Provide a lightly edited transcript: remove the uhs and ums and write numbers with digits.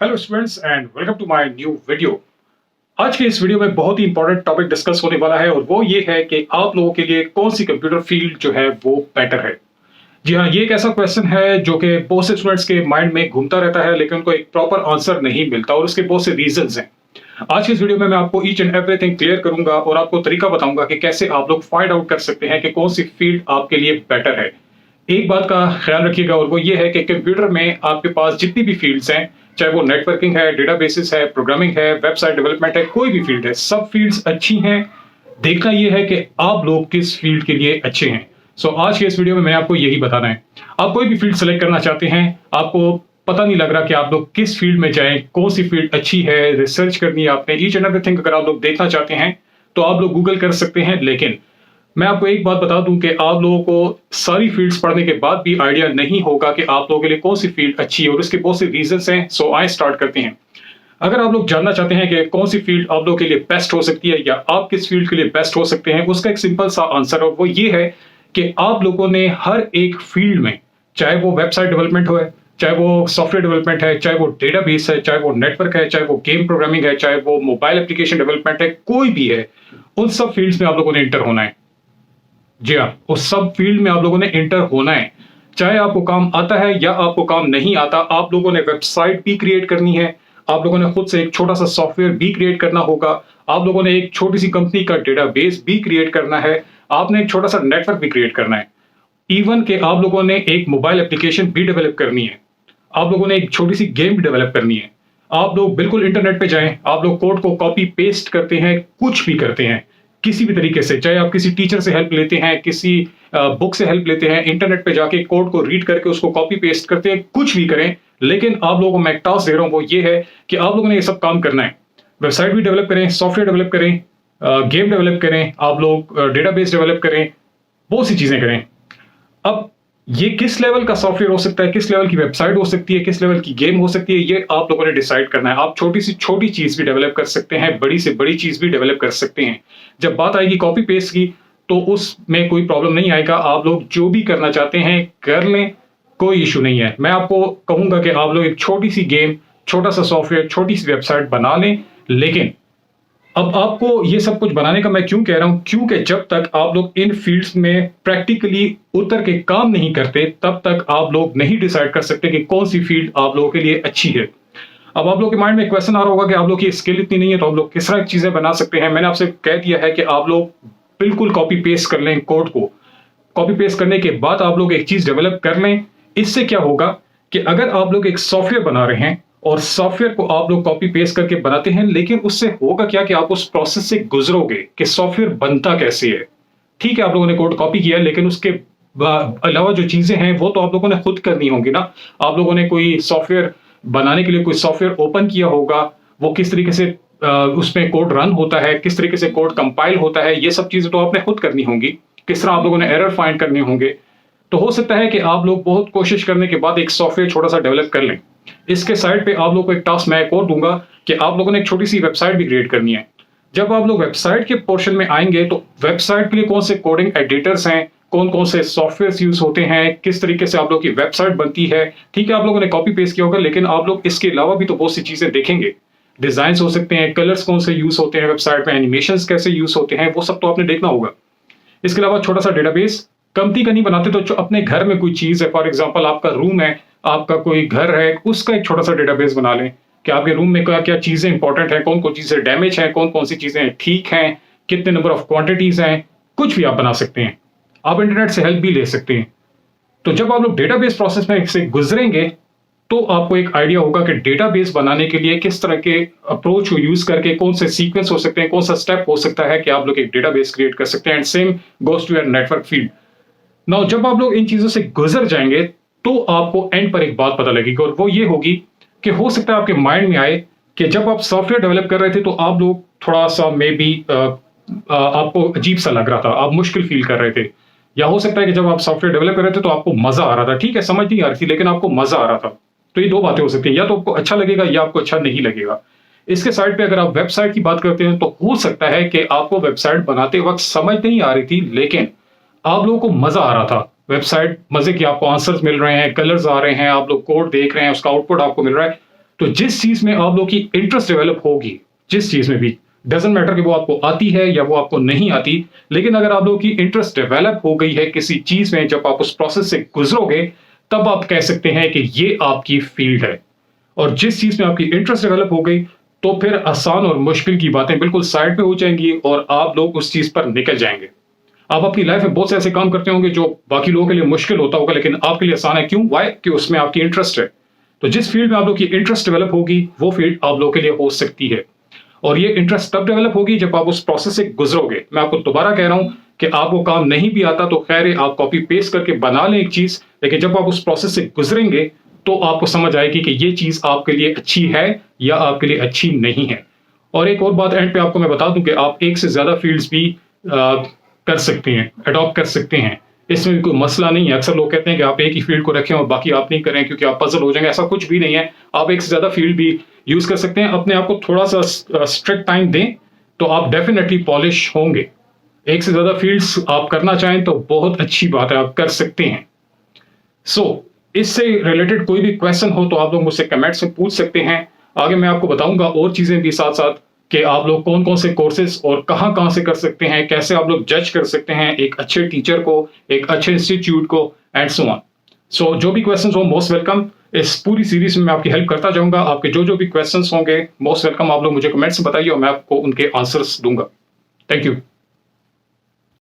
Hello students and welcome to my new video. आज के इस वीडियो में बहुत ही इंपॉर्टेंट टॉपिक डिस्कस होने वाला है और वो ये है कि आप लोगों के लिए कौन सी कंप्यूटर फील्ड जो है वो बेटर है। जी हाँ, ये एक ऐसा क्वेश्चन है जो कि बहुत से स्टूडेंट्स के माइंड में घूमता रहता है लेकिन उनको एक प्रॉपर आंसर नहीं मिलता और उसके बहुत से रीजंस हैं। आज की इस वीडियो में मैं आपको ईच एंड एवरीथिंग क्लियर करूंगा और आपको तरीका बताऊंगा कि कैसे आप लोग फाइंड आउट कर सकते हैं कि कौन सी फील्ड आपके लिए बेटर है। एक बात का ख्याल रखिएगा और वो ये है कि कंप्यूटर में आपके पास जितनी भी फील्ड्स हैं, चाहे वो नेटवर्किंग है, डेटाबेसिस है, प्रोग्रामिंग है, वेबसाइट डेवलपमेंट है, कोई भी फील्ड है, सब फील्ड्स अच्छी हैं। देखना ये है कि आप लोग किस फील्ड के लिए अच्छे हैं। आज के इस वीडियो में मैंने आपको यही बताना है। आप कोई भी फील्ड सेलेक्ट करना चाहते हैं, आपको पता नहीं लग रहा कि आप लोग किस फील्ड में जाएं, कौन सी फील्ड अच्छी है, रिसर्च करनी है आपने, ईच एंड एवरीथिंग अगर आप लोग देखना चाहते हैं तो आप लोग गूगल कर सकते हैं। लेकिन मैं आपको एक बात बता दूं कि आप लोगों को सारी फील्ड्स पढ़ने के बाद भी आइडिया नहीं होगा कि आप लोगों के लिए कौन सी फील्ड अच्छी है और उसके बहुत से रीजंस हैं। आइए स्टार्ट करते हैं। अगर आप लोग जानना चाहते हैं कि कौन सी फील्ड आप लोगों के लिए बेस्ट हो सकती है या आप किस फील्ड के लिए बेस्ट हो सकते हैं, उसका एक सिंपल सा आंसर और वो ये है कि आप लोगों ने हर एक फील्ड में, चाहे वो वेबसाइट डेवलपमेंट हो, चाहे वो सॉफ्टवेयर डेवलपमेंट है, चाहे वो डेटाबेस है, चाहे वो नेटवर्क है, चाहे वो गेम प्रोग्रामिंग है, चाहे वो मोबाइल एप्लीकेशन डेवलपमेंट है, कोई भी है, उन सब फील्ड्स में आप लोगों ने इंटर होना है। जी हाँ, उस सब फील्ड में आप लोगों ने इंटर होना है। चाहे आपको काम आता है या आपको काम नहीं आता, आप लोगों ने वेबसाइट भी क्रिएट करनी है, आप लोगों ने खुद से एक छोटा सा सॉफ्टवेयर भी क्रिएट करना होगा, आप लोगों ने एक छोटी सी कंपनी का डेटाबेस भी क्रिएट करना है, आपने एक छोटा सा नेटवर्क भी क्रिएट करना है। इवन के आप लोगों ने एक मोबाइल एप्लीकेशन भी डेवलप करनी है, आप लोगों ने एक छोटी सी गेम भी डेवलप करनी है। आप लोग बिल्कुल इंटरनेट पे जाएं, आप लोग कोड को कॉपी पेस्ट करते हैं, कुछ भी करते हैं किसी भी तरीके से, चाहे आप किसी टीचर से हेल्प लेते हैं, किसी बुक से हेल्प लेते हैं, इंटरनेट पे जाके कोड को रीड करके उसको कॉपी पेस्ट करते हैं, कुछ भी करें, लेकिन आप लोगों को मैं एक टास्क दे रहा हूं, वो ये है कि आप लोगों ने ये सब काम करना है। वेबसाइट भी डेवलप करें, सॉफ्टवेयर डेवलप करें, गेम डेवलप करें, आप लोग डेटाबेस डेवलप करें, बहुत सी चीजें करें। अब ये किस लेवल का सॉफ्टवेयर हो सकता है, किस लेवल की वेबसाइट हो सकती है, किस लेवल की गेम हो सकती है, ये आप लोगों ने डिसाइड करना है। आप छोटी सी छोटी चीज भी डेवलप कर सकते हैं, बड़ी से बड़ी चीज भी डेवलप कर सकते हैं। जब बात आएगी कॉपी पेस्ट की तो उसमें कोई प्रॉब्लम नहीं आएगा। आप लोग जो भी करना चाहते हैं कर लें, कोई इशू नहीं है। मैं आपको कहूंगा कि आप लोग एक छोटी सी गेम, छोटा सा सॉफ्टवेयर, छोटी सी वेबसाइट बना लें। लेकिन अब आपको ये सब कुछ बनाने का मैं क्यों कह रहा हूं, क्योंकि जब तक आप लोग इन फील्ड्स में प्रैक्टिकली उतर के काम नहीं करते, तब तक आप लोग नहीं डिसाइड कर सकते कि कौन सी फील्ड आप लोगों के लिए अच्छी है। अब आप लोग के माइंड में क्वेश्चन आ रहा होगा कि आप लोग की स्किल इतनी नहीं है तो आप लोग किस तरह की चीजें बना सकते हैं। मैंने आपसे कह दिया है कि आप लोग बिल्कुल कॉपी पेस्ट कर लें कोड को। कॉपी पेस्ट करने के बाद आप लोग एक चीज डेवलप कर लें। इससे क्या होगा कि अगर आप लोग एक सॉफ्टवेयर बना रहे हैं और सॉफ्टवेयर को आप लोग कॉपी पेस्ट करके बनाते हैं, लेकिन उससे होगा क्या कि आप उस प्रोसेस से गुजरोगे कि सॉफ्टवेयर बनता कैसे है। ठीक है, आप लोगों ने कोड कॉपी किया, लेकिन उसके अलावा जो चीजें हैं वो तो आप लोगों ने खुद करनी होंगी ना। आप लोगों ने कोई सॉफ्टवेयर बनाने के लिए कोई सॉफ्टवेयर ओपन किया होगा, वो किस तरीके से उसमें कोड रन होता है, किस तरीके से कोड कंपाइल होता है, ये सब चीजें तो आपने खुद करनी होंगी। किस तरह आप लोगों ने एरर फाइंड करने होंगे। तो हो सकता है कि आप लोग बहुत कोशिश करने के बाद एक सॉफ्टवेयर छोटा सा डेवलप कर लें। इसके साइड पे आप लोगों को एक टास्क मैं एक और दूंगा कि आप लोगों ने एक छोटी सी वेबसाइट भी क्रिएट करनी है। जब आप लोग वेबसाइट के पोर्शन में आएंगे तो वेबसाइट के लिए कौन से कोडिंग एडिटर्स हैं, कौन कौन से सॉफ्टवेयर यूज होते हैं, किस तरीके से आप लोग की वेबसाइट बनती है। ठीक है, आप लोगों ने कॉपी पेस्ट किया होगा, लेकिन आप लोग इसके अलावा भी तो बहुत सी चीजें देखेंगे। डिजाइन हो सकते हैं, कलर्स कौन से यूज होते हैं वेबसाइट में, एनिमेशन कैसे यूज होते हैं, वो सब तो आपने देखना होगा। इसके अलावा छोटा सा डेटाबेस, कंपनी का नहीं बनाते तो जो अपने घर में कोई चीज है, फॉर एग्जांपल आपका रूम है, आपका कोई घर है, उसका एक छोटा सा डेटाबेस बना लें कि आपके रूम में क्या क्या चीजें इंपॉर्टेंट है, कौन कौन चीजें डैमेज है, कौन कौन सी चीजें ठीक हैं, कितने नंबर ऑफ क्वांटिटीज हैं, कुछ भी आप बना सकते हैं। आप इंटरनेट से हेल्प भी ले सकते हैं। तो जब आप लोग डेटाबेस प्रोसेस में से गुजरेंगे तो आपको एक आइडिया होगा कि डेटाबेस बनाने के लिए किस तरह के अप्रोच को यूज करके कौन से सीक्वेंस हो सकते हैं, कौन सा स्टेप हो सकता है कि आप लोग एक डेटाबेस क्रिएट कर सकते हैं। And same goes to your network field. Now जब आप लोग इन चीजों से गुजर जाएंगे तो आपको एंड पर एक बात पता लगेगी और वो ये होगी कि हो सकता है आपके माइंड में आए कि जब आप सॉफ्टवेयर डेवलप कर रहे थे तो आप लोग थोड़ा सा मे बी आपको अजीब सा लग रहा था, आप मुश्किल फील कर रहे थे। या हो सकता है कि जब आप सॉफ्टवेयर डेवलप कर रहे थे तो आपको मजा आ रहा था। ठीक है, समझ नहीं आ रही थी लेकिन आपको मजा आ रहा था। तो ये दो बातें हो सकती हैं, या तो आपको अच्छा लगेगा या आपको अच्छा नहीं लगेगा। इसके साइड पे अगर आप वेबसाइट की बात करते हैं तो हो सकता है कि आपको वेबसाइट बनाते वक्त समझ नहीं आ रही थी, लेकिन आप लोगों को मजा आ रहा था। वेबसाइट मजे की, आपको आंसर्स मिल रहे हैं, कलर्स आ रहे हैं, आप लोग कोड देख रहे हैं, उसका आउटपुट आपको मिल रहा है। तो जिस चीज में आप लोग की इंटरेस्ट डेवलप होगी, जिस चीज में भी, डजंट मैटर कि वो आपको आती है या वो आपको नहीं आती, लेकिन अगर आप लोग की इंटरेस्ट डेवलप हो गई है किसी चीज में, जब आप उस प्रोसेस से गुजरोगे, तब आप कह सकते हैं कि ये आपकी फील्ड है। और जिस चीज में आपकी इंटरेस्ट डेवलप हो गई, तो फिर आसान और मुश्किल की बातें बिल्कुल साइड पे हो जाएंगी और आप लोग उस चीज पर निकल जाएंगे। आप अपनी लाइफ में बहुत से ऐसे काम करते होंगे जो बाकी लोगों के लिए मुश्किल होता होगा, लेकिन आपके लिए आसान है। क्यों? वाई? कि उसमें आपकी इंटरेस्ट है। तो जिस फील्ड में आप लोग की इंटरेस्ट डेवलप होगी, वो फील्ड आप लोगों के लिए हो सकती है। और ये इंटरेस्ट तब डेवलप होगी जब आप उस प्रोसेस से गुजरोगे। मैं आपको दोबारा कह रहा हूं कि आपको काम नहीं भी आता तो खैर है, आप कॉपी पेस्ट करके बना लें एक चीज, लेकिन जब आप उस प्रोसेस से गुजरेंगे तो आपको समझ आएगी कि ये चीज आपके लिए अच्छी है या आपके लिए अच्छी नहीं है। और एक और बात एंड पे आपको मैं बता दूं कि आप एक से ज्यादा फील्ड्स भी कर सकते हैं, अडॉप्ट कर सकते हैं। इसमें भी कोई मसला नहीं है। अक्सर लोग कहते हैं कि आप एक ही फील्ड को रखें और बाकी आप नहीं करें क्योंकि आप पजल हो जाएंगे। ऐसा कुछ भी नहीं है। आप एक से ज्यादा फील्ड भी यूज कर सकते हैं। अपने आप को थोड़ा सा स्ट्रिक्ट टाइम दें तो आप डेफिनेटली पॉलिश होंगे। एक से ज्यादा फील्ड्स आप करना चाहें तो बहुत अच्छी बात है, आप कर सकते हैं। इससे रिलेटेड कोई भी क्वेश्चन हो तो आप लोग मुझसे कमेंट्स में पूछ सकते हैं। आगे मैं आपको बताऊंगा और चीजें भी साथ साथ कि आप लोग कौन कौन से कोर्सेज और कहां से कर सकते हैं, कैसे आप लोग जज कर सकते हैं एक अच्छे टीचर को, एक अच्छे इंस्टीट्यूट को, एंड सो ऑन। जो भी क्वेश्चंस हो, मोस्ट वेलकम। इस पूरी सीरीज में मैं आपकी हेल्प करता जाऊंगा। आपके जो भी क्वेश्चंस होंगे, मोस्ट वेलकम, आप लोग मुझे कमेंट्स में बताइए और मैं आपको उनके आंसर्स दूंगा। Thank you.